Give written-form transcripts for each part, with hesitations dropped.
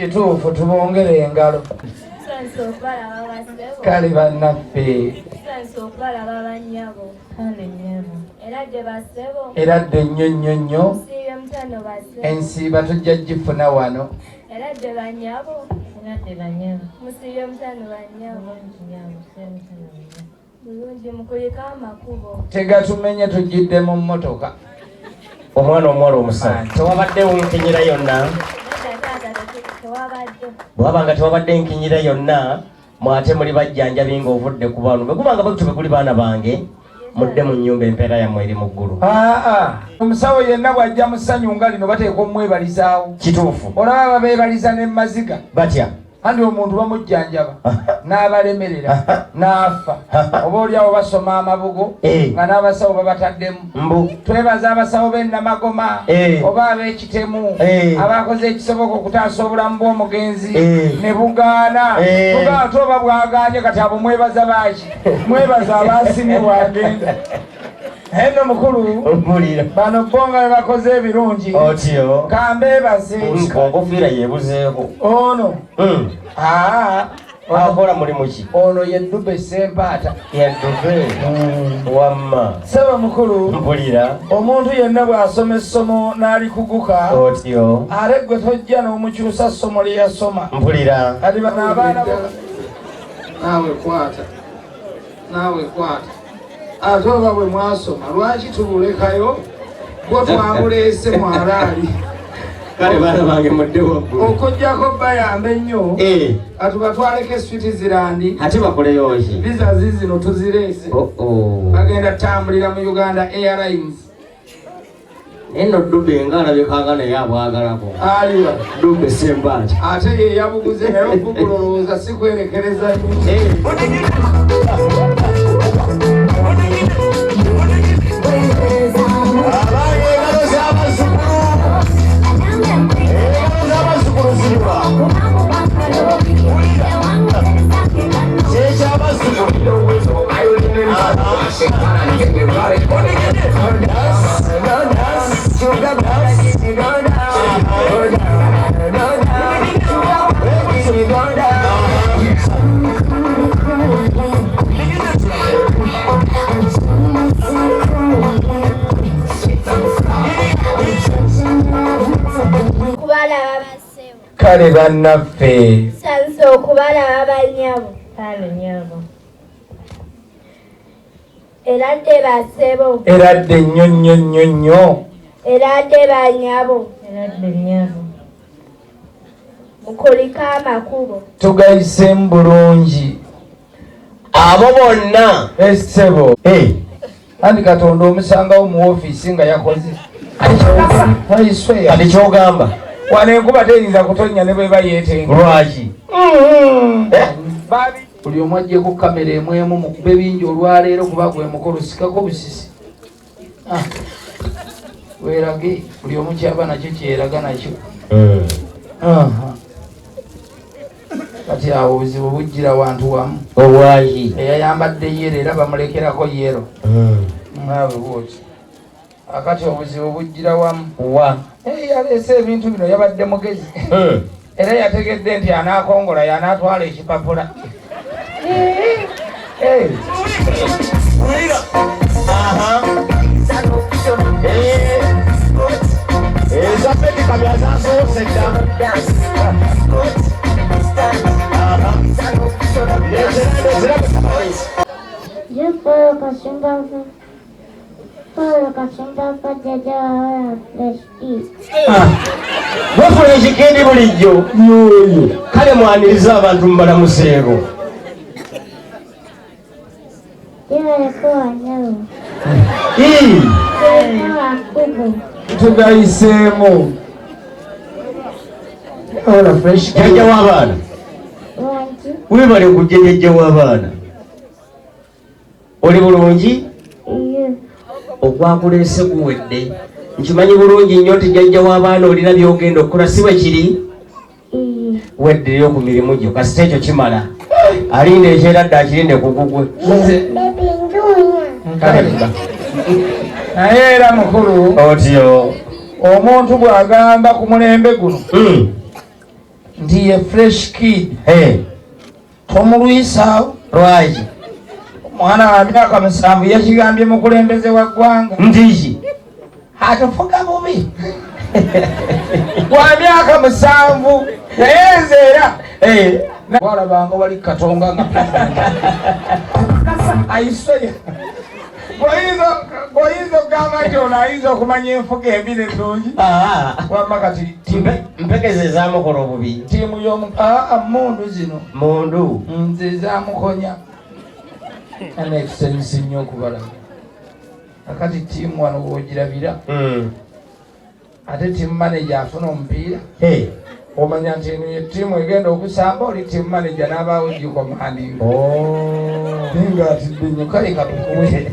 Kituufu tubongere engalo. Kale bannaffe. Era dde nnyo nnyo nnyo ensiiba tujja gifuna wano. Tegatumenye tujjidde mu mmotoka. Omwana omuwala omusawo tewabaddewo nkinyira yonna. Bwabanga tewabadde nkinyira yonna mwate muli bajjanjabi ng'ovudde ku bano bwe gubanga bakutube kuli baana bange mudde mu nnyumba empeera yammwe eri mu ggulu. Omusawo yenna bw'ajja mu ssanyu nga lino bateeka omwebalizaawo. Kituufu. Olaba babeebaliza ne maziga. Batya. Andi omuntu bamujjanjaba n'abalemerera n'afa. Oba oliawo basoma amabugo nga n'abasawo babataddemu. Twebaza abasawo b'e Namagoma oba ab'ekitemu abakoze ekisoboka okutaasa obulamu bw'omugenzi ne bugaana. Tugamba toba bwagaanye kati abo mwebaza baaki? Mwebaza abaasimibwa agenda. Eno mukulu bano bonga bakoze ebirungi otyo kambeebaze enkofiira yeebuzeeko ono akola mulimu ki? Ono ye Ddube Ssempaata. Ye Ddube wamma saba mukulu mpulira omuntu yenna bw'asoma essomo n'alikuguka otyo ate gwe tojja n'omukyusa ssomo lye yasoma mpulira kati bano abaana naawe kwata ate oba bwe mwasoma lwaki tubulekayo gwe twabuleese mwalaali kale baana bange mudde waggulu okujjako bayamba ennyo atubatwaleko Switzerland ate bakoleyo ki? Visa zino tuzireese bagenda tambulira mu Uganda Airlines. Eno Ddube nga alabikanga naye abwagalako aliwa Ddube Ssempaata ate ye yabuguze naye okugulowooza si kwerekereza nnyo. Kale bannaffe sanso okubalaba bannyabo kale nnyabo eradde basebo eradde nnyo nnyo nnyo nnyo eradde bannyabo eradde nnyabo mukoliko amakubo tugayisemu bulungi abo bonna essebo andi Katonda omusangawo mu woofiisi nga yakoze kati kyogamba wano enkuba teyinza kutonnya ne bwe bayeetenga lwaki? Buli omu ajjeko kamera emu mukube bingi olwaleero kuba gwe mukolo sikako busisi weerage buli omu kyaba nakyo kyeraga nakyo. Kati awo obuzibu bujjira wantu wamu obwaki eyayambadde yero era bamulekerako yero naawe bwoti akati obuzibu bujjira wamu yaleese ebintu bino yabadde mugezi era yategedde nti anaakongola yanaatwala ekipapula wafuna ekikendi bulijjo kale mwaniriza abantu mubalamuseeko tugayiseemu jjajja w'abaana webale okujja jjajja w'abaana oli bulungi ogwakuleese guwedde nkimanyi bulungi nnyo nti jjajja w'abaana olina byogenda okukola si bwe kiri weddireyo ku mirimu gyo kasita ekyo kimala alinda ekyeradde akirinde ku gugwe naye era mukulu otyo omuntu bw'agamba ku mulembe guno nti ye fresh kid tomulwisaawo lwaki omwana wa myaka 7 yakigambye mukulembeze wa ggwanga ntiki atufuga bubi wa myaka 7 naye nze era walabanga wali katonga nga ayisoya bw'oyinza okugamba nti ono ayinza okumanya enfuga ebiri ennungi wamma kati mpegeze ezaamukola obubi ttiimu mundu zino mundu nze ezaamukonya ana ekisanyusa nnyo okubalaba kakati tiimu wano wogirabira ate tiimu manager afuna omupiira omanya nti eno ye tiimu egenda okusamba oli tiimu manager n'abaawo gikomandinga nga atidde nnyo kale katukuwe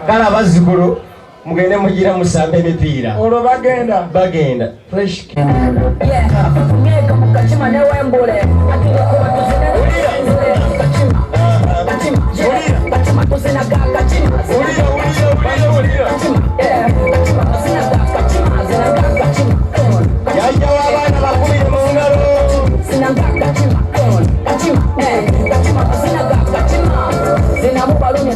kale abazzukulu mugende mugira musamba emipiira olwo bagenda fresh nyeka mukachima newembule kachima tuzinaga kachima jajja w'abaana bakubire mu ngalo zinamubalumya